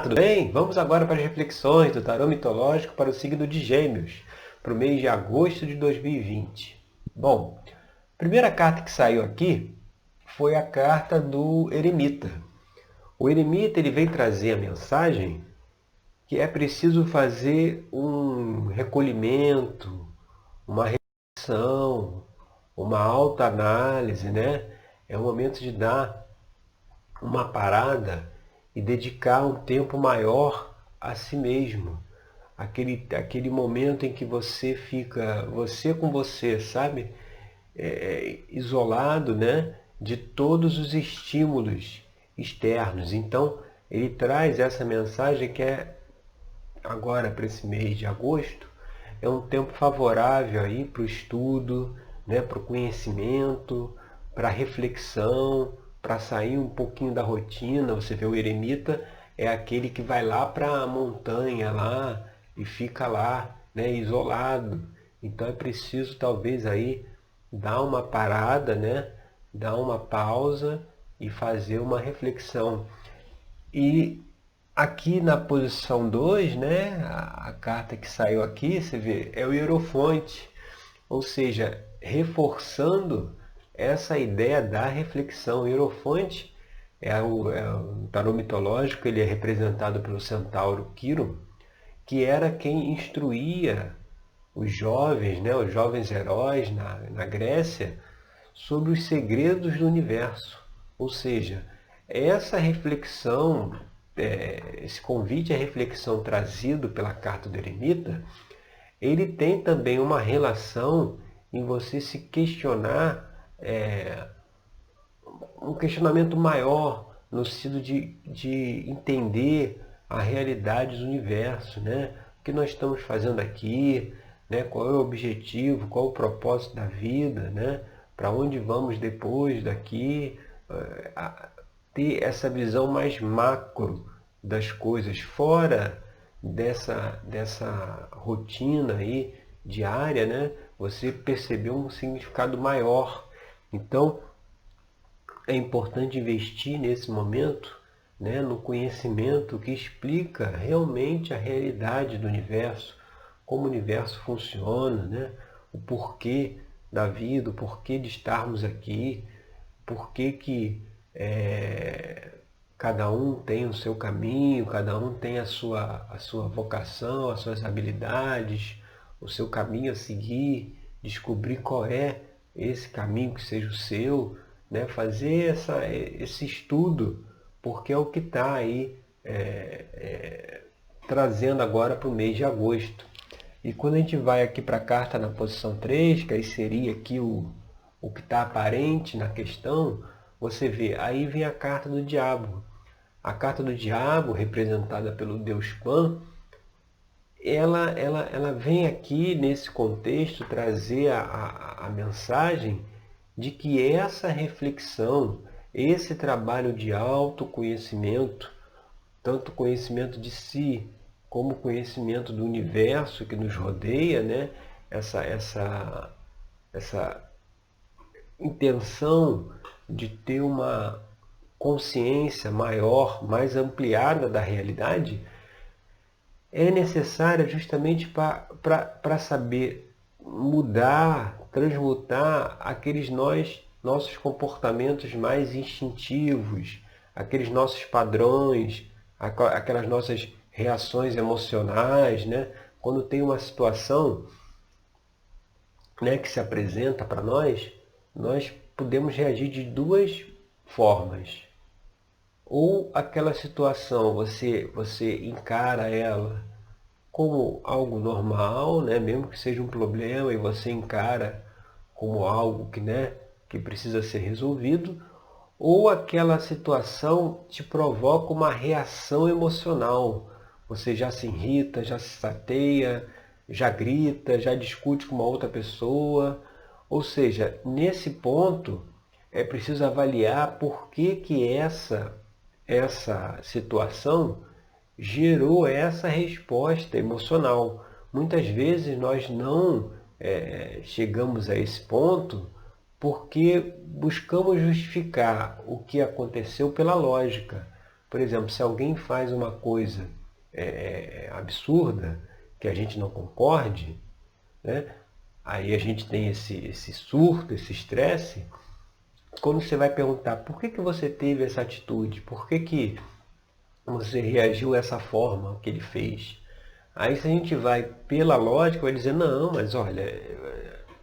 Tudo bem? Vamos agora para as reflexões do tarô mitológico para o signo de Gêmeos, para o mês de agosto de 2020. Bom, a primeira carta que saiu aqui foi a carta do Eremita. O Eremita ele vem trazer a mensagem que é preciso fazer um recolhimento, uma reflexão, uma autoanálise, né? É o momento de dar uma parada e dedicar um tempo maior a si mesmo. Aquele momento em que você fica, você com você, sabe? Isolado, né? De todos os estímulos externos. Então, ele traz essa mensagem que é agora para esse mês de agosto, é um tempo favorável aí para o estudo, né, para o conhecimento, para a reflexão, para sair um pouquinho da rotina. Você vê o eremita é aquele que vai lá para a montanha lá e fica lá, né, isolado. Então é preciso talvez aí dar uma parada, né, dar uma pausa e fazer uma reflexão. E aqui na posição 2, né, a carta que saiu aqui, você vê, é o Hierofonte, ou seja, reforçando essa ideia da reflexão. O Hierofonte é o tarô mitológico, ele é representado pelo centauro Quirón, que era quem instruía os jovens, né, os jovens heróis na Grécia, sobre os segredos do universo. Ou seja, essa reflexão, esse convite à reflexão trazido pela carta do Eremita, ele tem também uma relação em você se questionar, um questionamento maior, no sentido de entender a realidade do universo, né? O que nós estamos fazendo aqui, né? Qual é o objetivo, qual é o propósito da vida, né? Para onde vamos depois daqui, ter essa visão mais macro das coisas, fora dessa rotina aí diária, né? Você percebeu um significado maior. Então, é importante investir nesse momento, né, no conhecimento que explica realmente a realidade do universo, como o universo funciona, né, o porquê da vida, o porquê de estarmos aqui, porquê que cada um tem o seu caminho, cada um tem a sua vocação, as suas habilidades, o seu caminho a seguir, descobrir qual é esse caminho que seja o seu, né? Fazer esse estudo, porque é o que está aí trazendo agora para o mês de agosto. E quando a gente vai aqui para a carta na posição 3, que aí seria aqui o que está aparente na questão, você vê, aí vem a carta do diabo. A carta do diabo, representada pelo deus Pan, ela vem aqui nesse contexto trazer a mensagem de que essa reflexão, esse trabalho de autoconhecimento, tanto conhecimento de si como conhecimento do universo que nos rodeia, né? Essa intenção de ter uma consciência maior, mais ampliada da realidade, é necessária justamente para saber mudar, transmutar aqueles nossos comportamentos mais instintivos, aqueles nossos padrões, aquelas nossas reações emocionais, né? Quando tem uma situação, né, que se apresenta para nós podemos reagir de duas formas. Ou aquela situação você encara ela como algo normal, né? Mesmo que seja um problema e você encara como algo que, né, que precisa ser resolvido, ou aquela situação te provoca uma reação emocional. Você já se irrita, já se chateia, já grita, já discute com uma outra pessoa. Ou seja, nesse ponto é preciso avaliar por que essa situação gerou essa resposta emocional. Muitas vezes nós não chegamos a esse ponto porque buscamos justificar o que aconteceu pela lógica. Por exemplo, se alguém faz uma coisa absurda, que a gente não concorde, né? Aí a gente tem esse surto, esse estresse. Quando você vai perguntar por que você teve essa atitude, por que você reagiu dessa forma que ele fez, aí se a gente vai pela lógica, vai dizer, não, mas olha,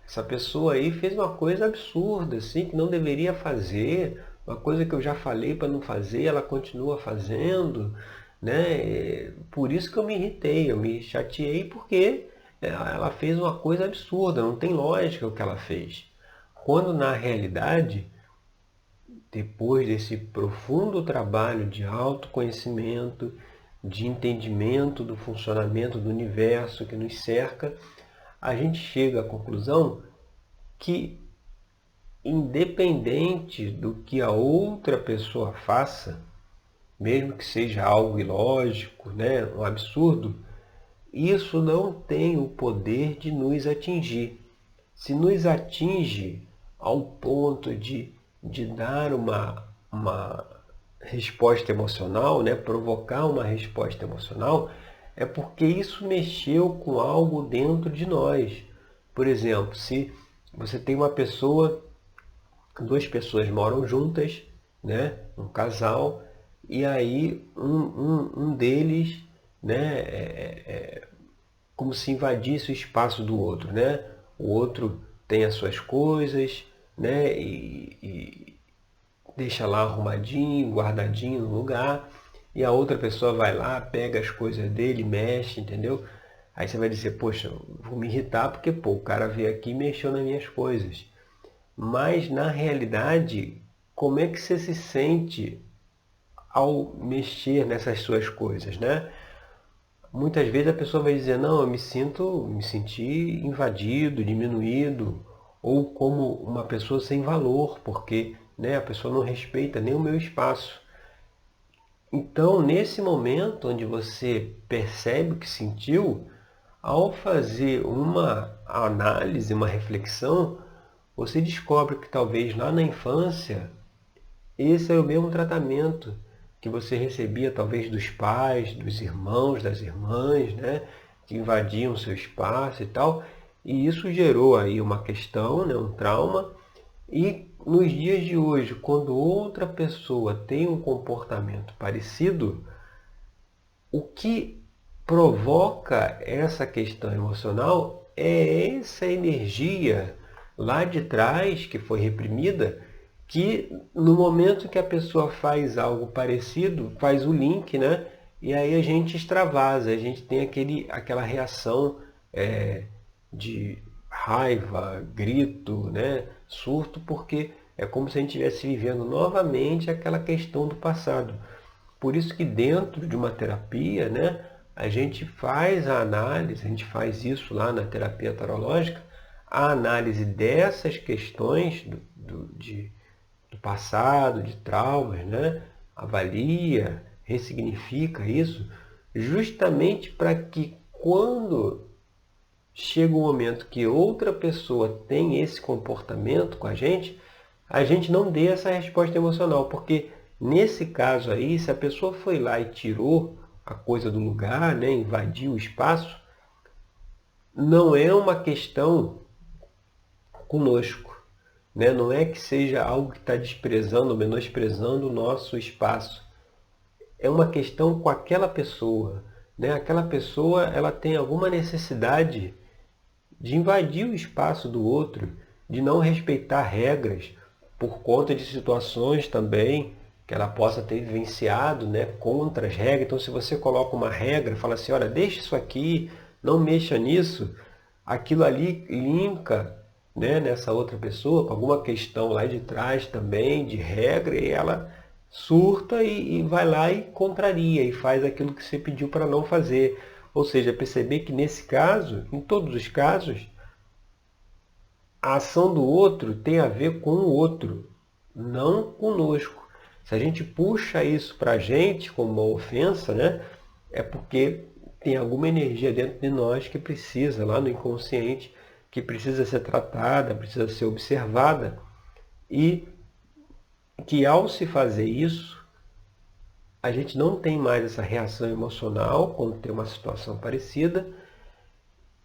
essa pessoa aí fez uma coisa absurda, assim, que não deveria fazer, uma coisa que eu já falei para não fazer, ela continua fazendo, né? Por isso que eu me irritei, eu me chateei porque ela fez uma coisa absurda, não tem lógica o que ela fez. Quando na realidade, depois desse profundo trabalho de autoconhecimento, de entendimento do funcionamento do universo que nos cerca, a gente chega à conclusão que, independente do que a outra pessoa faça, mesmo que seja algo ilógico, né, um absurdo, isso não tem o poder de nos atingir. Se nos atinge ao ponto de dar uma resposta emocional, né, provocar uma resposta emocional, é porque isso mexeu com algo dentro de nós. Por exemplo, se você tem uma pessoa, duas pessoas moram juntas, né, um casal, e aí um deles, né, como se invadisse o espaço do outro, né? O outro tem as suas coisas, né? E deixa lá arrumadinho, guardadinho no lugar, e a outra pessoa vai lá, pega as coisas dele, mexe, entendeu? Aí você vai dizer, poxa, vou me irritar porque pô, o cara veio aqui e mexeu nas minhas coisas. Mas na realidade, como é que você se sente ao mexer nessas suas coisas, né? Muitas vezes a pessoa vai dizer, não, eu me senti invadido, diminuído, ou como uma pessoa sem valor, porque, né, a pessoa não respeita nem o meu espaço. Então, nesse momento onde você percebe o que sentiu, ao fazer uma análise, uma reflexão, você descobre que talvez lá na infância esse era o mesmo tratamento que você recebia talvez dos pais, dos irmãos, das irmãs, né, que invadiam seu espaço e tal. E isso gerou aí uma questão, né, um trauma. E nos dias de hoje, quando outra pessoa tem um comportamento parecido, o que provoca essa questão emocional é essa energia lá de trás que foi reprimida, que no momento que a pessoa faz algo parecido, faz o link, né? E aí a gente extravasa, a gente tem aquela reação de raiva, grito, né? Surto, porque é como se a gente estivesse vivendo novamente aquela questão do passado. Por isso que dentro de uma terapia, né, a gente faz a análise, a gente faz isso lá na terapia tarológica, a análise dessas questões do passado, de traumas, né, avalia, ressignifica isso, justamente para que quando chega o momento que outra pessoa tem esse comportamento com a gente não dê essa resposta emocional, porque nesse caso aí, se a pessoa foi lá e tirou a coisa do lugar, né, invadiu o espaço, não é uma questão conosco, né? Não é que seja algo que está desprezando ou menosprezando o nosso espaço. É uma questão com aquela pessoa, né? Aquela pessoa ela tem alguma necessidade de invadir o espaço do outro, de não respeitar regras, por conta de situações também que ela possa ter vivenciado, né, contra as regras. Então, se você coloca uma regra, fala assim, olha, deixa isso aqui, não mexa nisso, aquilo ali linka, né, nessa outra pessoa com alguma questão lá de trás também, de regra, e ela surta e vai lá e contraria, e faz aquilo que você pediu para não fazer. Ou seja, perceber que nesse caso, em todos os casos, a ação do outro tem a ver com o outro, não conosco. Se a gente puxa isso para a gente como uma ofensa, né, é porque tem alguma energia dentro de nós que precisa, lá no inconsciente, que precisa ser tratada, precisa ser observada, e que ao se fazer isso, a gente não tem mais essa reação emocional quando tem uma situação parecida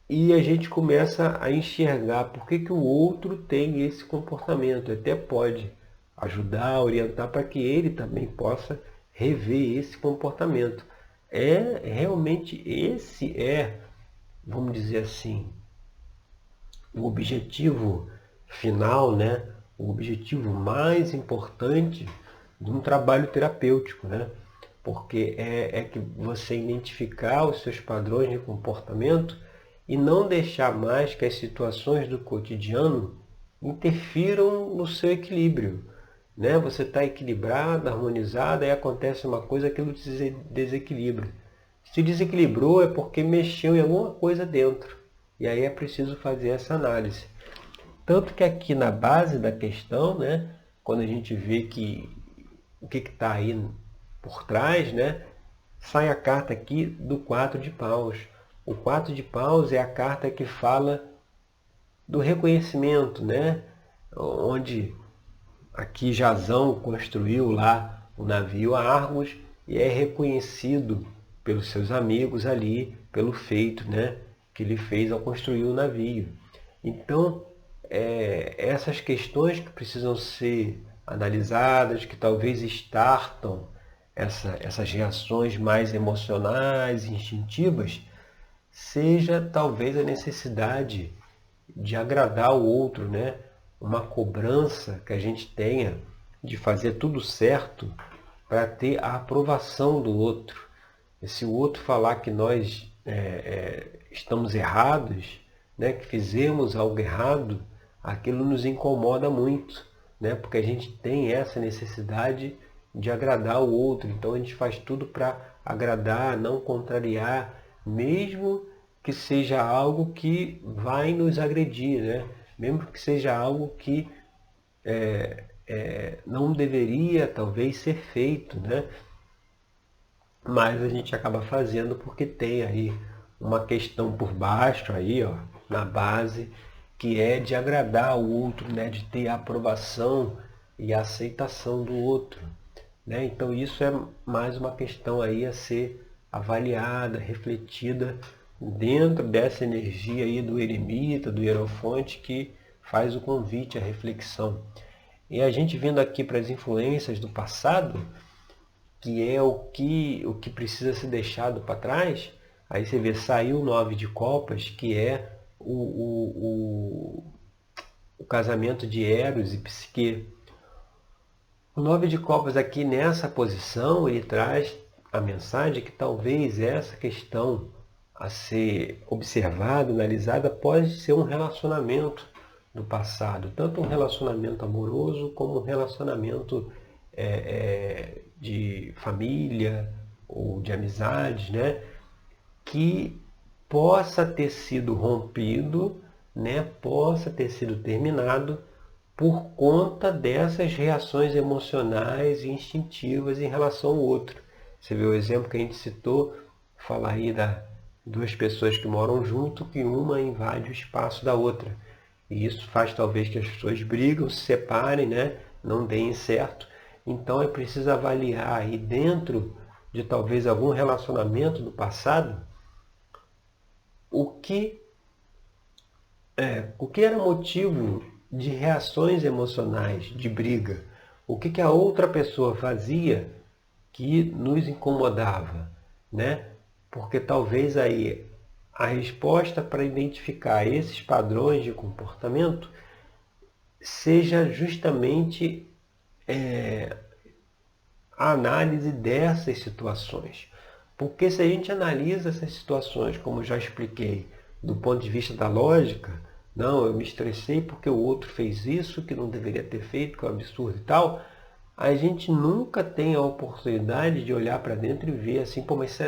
e a gente começa a enxergar por que o outro tem esse comportamento. Até pode ajudar, orientar para que ele também possa rever esse comportamento. Realmente esse vamos dizer assim, o objetivo final, né? O objetivo mais importante de um trabalho terapêutico, né? Porque é que você identificar os seus padrões de comportamento e não deixar mais que as situações do cotidiano interfiram no seu equilíbrio, né? Você está equilibrado, harmonizado, aí acontece uma coisa, aquilo te desequilibra. Se desequilibrou é porque mexeu em alguma coisa dentro. E aí é preciso fazer essa análise. Tanto que aqui na base da questão, né, quando a gente vê que o que está aí por trás, né, sai a carta aqui do 4 de paus. O 4 de paus é a carta que fala do reconhecimento, né, onde aqui Jasão construiu lá o navio Argos e é reconhecido pelos seus amigos ali, pelo feito, né, que ele fez ao construir o navio. Então, essas questões que precisam ser analisadas, que talvez estartam essas reações mais emocionais, instintivas, seja talvez a necessidade de agradar o outro, né? Uma cobrança que a gente tenha de fazer tudo certo para ter a aprovação do outro. E se o outro falar que nós estamos errados, né, que fizemos algo errado, aquilo nos incomoda muito, né, porque a gente tem essa necessidade de agradar o outro. Então a gente faz tudo para agradar, não contrariar, mesmo que seja algo que vai nos agredir, né? Mesmo que seja algo que não deveria talvez ser feito, né? Mas a gente acaba fazendo porque tem aí uma questão por baixo aí, ó, na base, que é de agradar o outro, né? De ter a aprovação e a aceitação do outro, né? Então isso é mais uma questão aí a ser avaliada, refletida dentro dessa energia aí do eremita, do hierofonte, que faz o convite à reflexão. E a gente vindo aqui para as influências do passado, que é o que precisa ser deixado para trás, aí você vê, saiu o 9 de copas, que é o casamento de Eros e Psique. O 9 de copas aqui nessa posição, ele traz a mensagem que talvez essa questão a ser observada, analisada, pode ser um relacionamento do passado, tanto um relacionamento amoroso como um relacionamento de família ou de amizades, né, que possa ter sido rompido, né, possa ter sido terminado por conta dessas reações emocionais e instintivas em relação ao outro. Você vê o exemplo que a gente citou, falar aí das duas pessoas que moram junto, que uma invade o espaço da outra. E isso faz talvez que as pessoas brigam, se separem, né? Não deem certo. Então é preciso avaliar aí dentro de talvez algum relacionamento do passado o que era motivo de reações emocionais, de briga. O que a outra pessoa fazia que nos incomodava, né? Porque talvez aí a resposta para identificar esses padrões de comportamento seja justamente a análise dessas situações. Porque se a gente analisa essas situações, como já expliquei, do ponto de vista da lógica, não, eu me estressei porque o outro fez isso, que não deveria ter feito, que é um absurdo e tal, a gente nunca tem a oportunidade de olhar para dentro e ver assim, pô, mas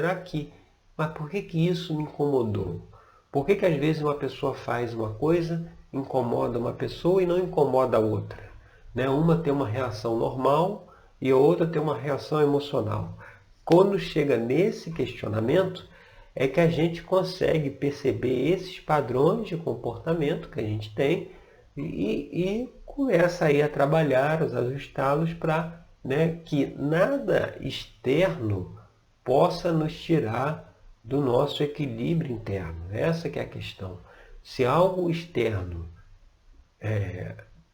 mas por que isso me incomodou? Por que às vezes uma pessoa faz uma coisa, incomoda uma pessoa e não incomoda a outra? Né? Uma tem uma reação normal e a outra tem uma reação emocional. Quando chega nesse questionamento, é que a gente consegue perceber esses padrões de comportamento que a gente tem e começa aí a trabalhar, ajustá-los para né, que nada externo possa nos tirar do nosso equilíbrio interno. Essa que é a questão. Se algo externo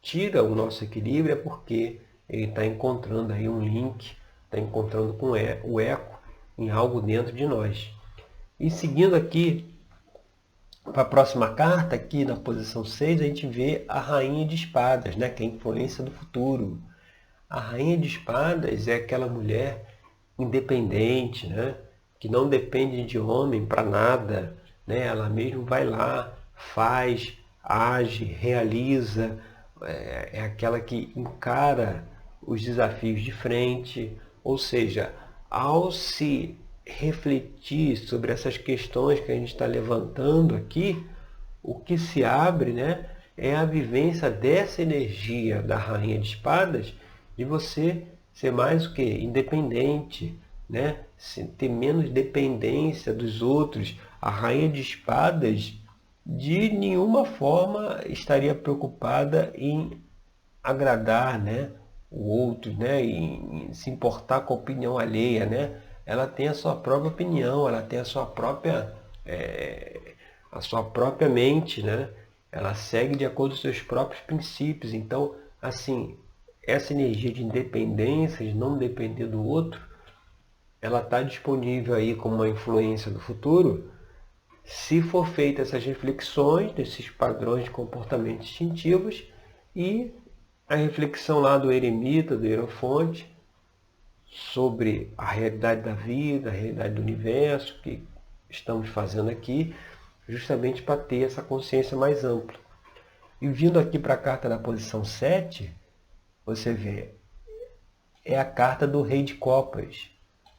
tira o nosso equilíbrio, é porque ele está encontrando aí um link, está encontrando com o eco em algo dentro de nós. E seguindo aqui para a próxima carta, aqui na posição 6, a gente vê a Rainha de Espadas, né, que é a influência do futuro. A Rainha de Espadas é aquela mulher independente, né, que não depende de homem para nada, né, ela mesma vai lá, faz, age, realiza, é aquela que encara os desafios de frente, ou seja, ao se refletir sobre essas questões que a gente está levantando aqui, o que se abre, né, é a vivência dessa energia da Rainha de Espadas, de você ser mais o que? Independente, né? Ter menos dependência dos outros. A Rainha de Espadas de nenhuma forma estaria preocupada em agradar, né, o outro, né, em se importar com a opinião alheia, né? Ela tem a sua própria opinião, ela tem a sua própria mente, né? Ela segue de acordo com os seus próprios princípios. Então, assim, essa energia de independência, de não depender do outro, ela está disponível aí como uma influência do futuro, se for feitas essas reflexões desses padrões de comportamento instintivos e a reflexão lá do eremita, do Hierofonte, sobre a realidade da vida, a realidade do universo, que estamos fazendo aqui, justamente para ter essa consciência mais ampla. E vindo aqui para a carta da posição 7, você vê, é a carta do Rei de Copas.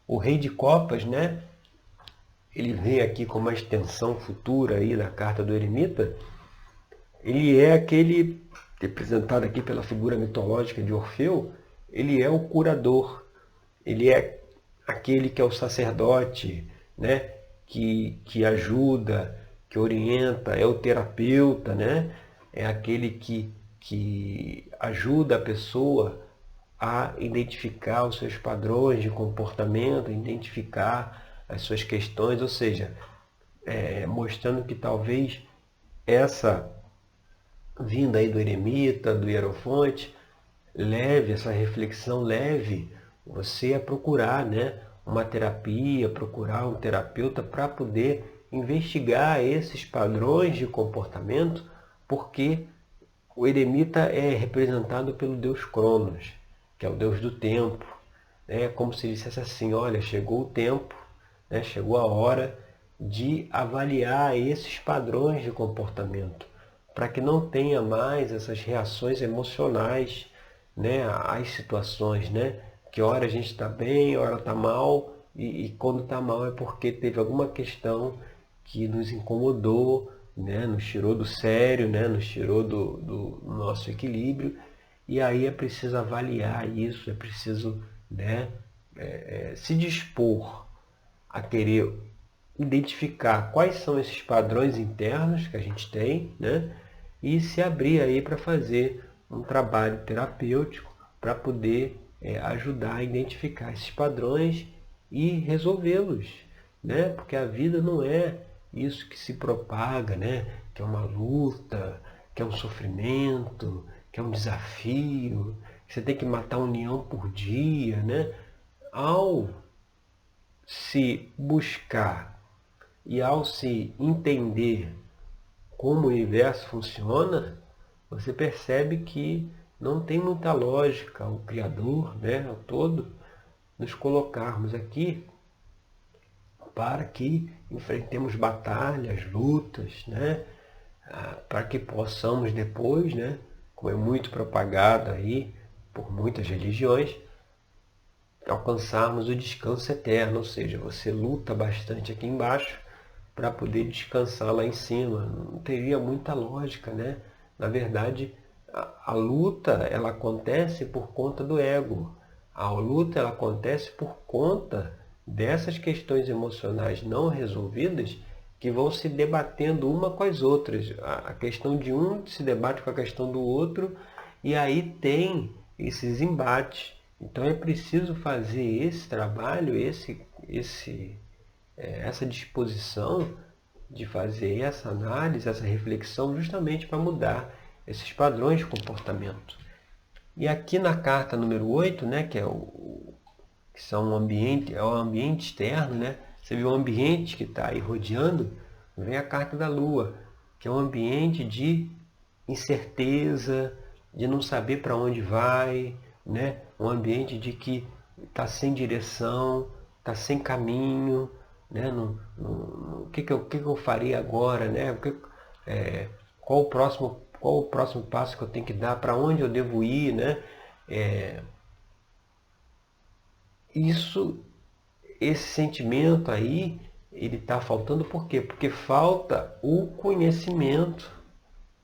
O Rei de Copas, né, ele vem aqui com uma extensão futura aí da carta do eremita. Ele é aquele, representado aqui pela figura mitológica de Orfeu, ele é o curador. Ele é aquele que é o sacerdote, né, que ajuda, que orienta, é o terapeuta, né, é aquele que ajuda a pessoa a identificar os seus padrões de comportamento, identificar as suas questões, ou seja, mostrando que talvez essa vinda aí do eremita, do Hierofonte, leve essa reflexão, leve você a procurar, né, uma terapia, procurar um terapeuta para poder investigar esses padrões de comportamento, porque o eremita é representado pelo deus Cronos, que é o deus do tempo. É como se dissesse assim, olha, chegou o tempo, né, chegou a hora de avaliar esses padrões de comportamento, para que não tenha mais essas reações emocionais, né, às situações, né? Que hora a gente está bem, hora está mal, e quando está mal é porque teve alguma questão que nos incomodou, né, nos tirou do sério, né, nos tirou do nosso equilíbrio, e aí é preciso avaliar isso, é preciso, né, se dispor a querer identificar quais são esses padrões internos que a gente tem, né, e se abrir aí para fazer um trabalho terapêutico para poder ajudar a identificar esses padrões e resolvê-los, né? Porque a vida não é isso que se propaga, né? Que é uma luta, que é um sofrimento, que é um desafio, que você tem que matar um leão por dia, né? Ao se buscar e ao se entender como o universo funciona, você percebe que não tem muita lógica o Criador, né, o todo, nos colocarmos aqui para que enfrentemos batalhas, lutas, né, para que possamos depois, né, como é muito propagado aí por muitas religiões, alcançarmos o descanso eterno, ou seja, você luta bastante aqui embaixo para poder descansar lá em cima. Não teria muita lógica, né? Na verdade, a luta ela acontece por conta do ego. A luta ela acontece por conta dessas questões emocionais não resolvidas que vão se debatendo uma com as outras. A questão de um se debate com a questão do outro e aí tem esses embates Então é preciso fazer esse trabalho, essa disposição de fazer essa análise, essa reflexão, justamente para mudar esses padrões de comportamento. E aqui na carta número 8, né, que são é o ambiente externo, né? Você vê o ambiente que está aí rodeando, vem a carta da Lua, que é um ambiente de incerteza, de não saber para onde vai, né? Um ambiente de que está sem direção, está sem caminho, né? O que eu faria agora, né? Qual o próximo passo que eu tenho que dar, para onde eu devo ir, né? Isso, esse sentimento aí, ele está faltando por quê? Porque falta o conhecimento,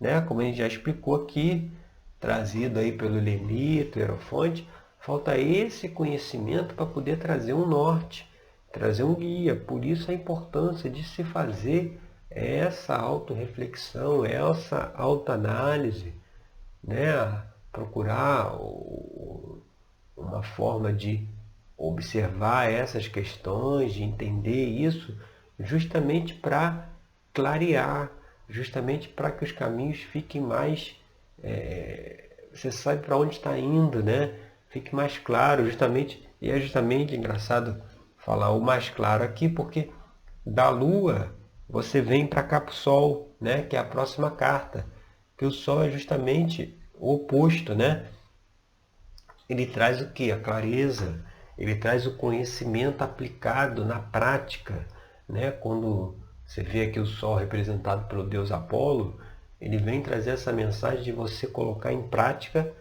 né? Como a gente já explicou aqui, trazido aí pelo Lemito, Hierofonte, falta esse conhecimento para poder trazer um norte, trazer um guia. Por isso a importância de se fazer essa autorreflexão, essa autoanálise, né? Procurar uma forma de observar essas questões, de entender isso, justamente para clarear, justamente para que os caminhos fiquem mais. Você sabe para onde está indo, né? Fique mais claro, justamente, e é justamente engraçado falar o mais claro aqui, porque da Lua você vem para cá para o Sol, né? Que é a próxima carta, que o Sol é justamente o oposto, né? Ele traz o que? A clareza, ele traz o conhecimento aplicado na prática, né? Quando você vê aqui o Sol representado pelo deus Apolo, ele vem trazer essa mensagem de você colocar em prática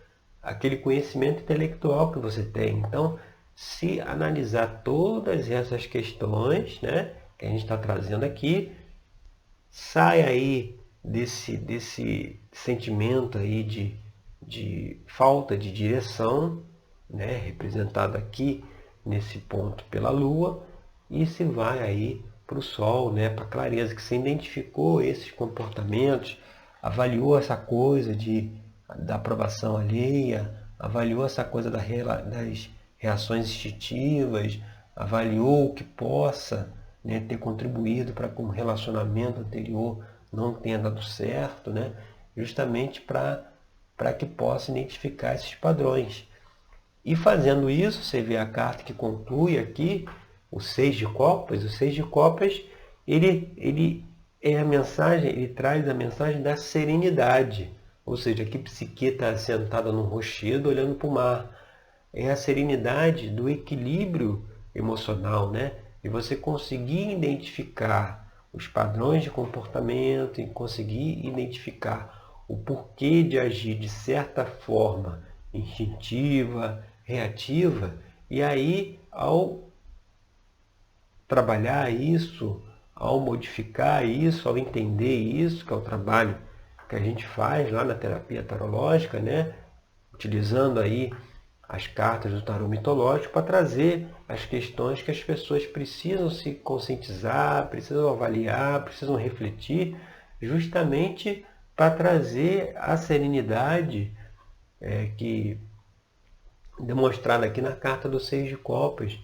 aquele conhecimento intelectual que você tem. Então, se analisar todas essas questões, né, que a gente está trazendo aqui, sai aí desse sentimento aí de falta de direção, né, representado aqui nesse ponto pela Lua, e se vai aí para o Sol, né, para a clareza, que você identificou esses comportamentos, avaliou essa coisa da aprovação alheia, avaliou essa coisa das reações instintivas, avaliou o que possa, né, ter contribuído para que um relacionamento anterior não tenha dado certo, né, justamente para que possa identificar esses padrões. E fazendo isso, você vê a carta que conclui aqui, o Seis de Copas. O Seis de Copas, ele é a mensagem, ele traz a mensagem da serenidade. Ou seja, aqui Psique está sentada num rochedo olhando para o mar. É a serenidade do equilíbrio emocional, né? E você conseguir identificar os padrões de comportamento e conseguir identificar o porquê de agir de certa forma instintiva, reativa, e aí ao trabalhar isso, ao modificar isso, ao entender isso, que é o trabalho que a gente faz lá na terapia tarológica, né? Utilizando aí as cartas do tarô mitológico para trazer as questões que as pessoas precisam se conscientizar, precisam avaliar, precisam refletir, justamente para trazer a serenidade que demonstrada aqui na carta do Seis de Copas,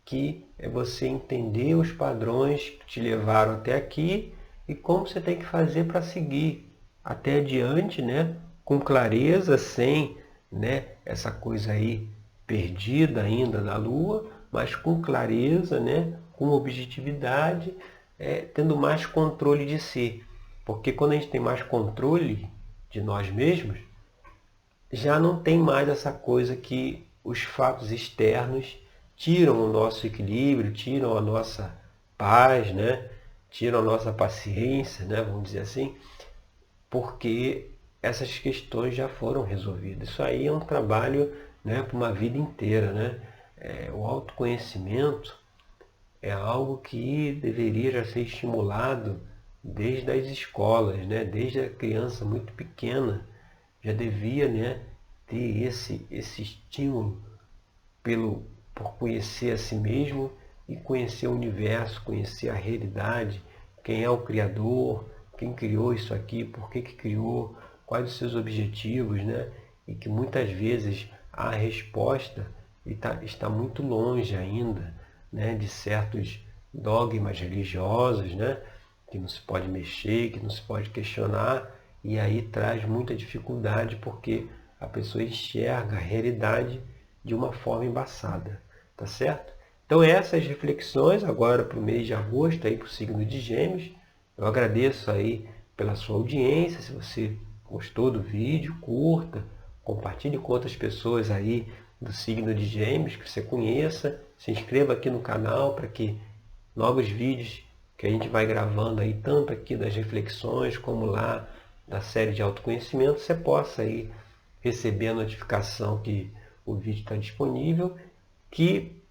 que é você entender os padrões que te levaram até aqui e como você tem que fazer para seguir até adiante, né? Com clareza, sem, né, essa coisa aí perdida ainda da Lua, mas com clareza, né, com objetividade, tendo mais controle de si. Porque quando a gente tem mais controle de nós mesmos, já não tem mais essa coisa que os fatos externos tiram o nosso equilíbrio, tiram a nossa paz, né? Tiram a nossa paciência, né? Vamos dizer assim, porque essas questões já foram resolvidas. Isso aí é um trabalho, né, para uma vida inteira, né? O autoconhecimento é algo que deveria já ser estimulado desde as escolas, né? Desde a criança muito pequena já devia, né, ter esse estímulo por conhecer a si mesmo e conhecer o universo, conhecer a realidade, quem é o Criador, quem criou isso aqui, por que criou, quais os seus objetivos, né? E que muitas vezes a resposta está muito longe ainda, né, de certos dogmas religiosos, né, que não se pode mexer, que não se pode questionar, e aí traz muita dificuldade porque a pessoa enxerga a realidade de uma forma embaçada, tá certo? Então essas reflexões agora para o mês de agosto, aí para o signo de Gêmeos. Eu agradeço aí pela sua audiência. Se você gostou do vídeo, curta, compartilhe com outras pessoas aí do signo de Gêmeos que você conheça. Se inscreva aqui no canal para que novos vídeos que a gente vai gravando aí, tanto aqui das reflexões como lá da série de autoconhecimento, você possa aí receber a notificação que o vídeo está disponível, que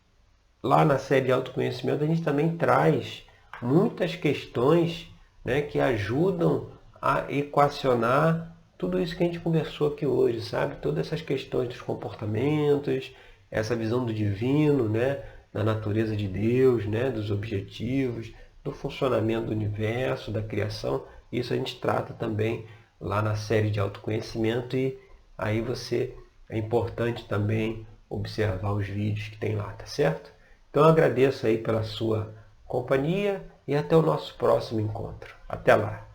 lá na série de autoconhecimento a gente também traz muitas questões, né, que ajudam a equacionar tudo isso que a gente conversou aqui hoje, sabe? Todas essas questões dos comportamentos, essa visão do divino, né, da natureza de Deus, né, dos objetivos, do funcionamento do universo, da criação. Isso a gente trata também lá na série de autoconhecimento, e aí é importante também observar os vídeos que tem lá, tá certo? Então eu agradeço aí pela sua companhia e até o nosso próximo encontro. Até lá!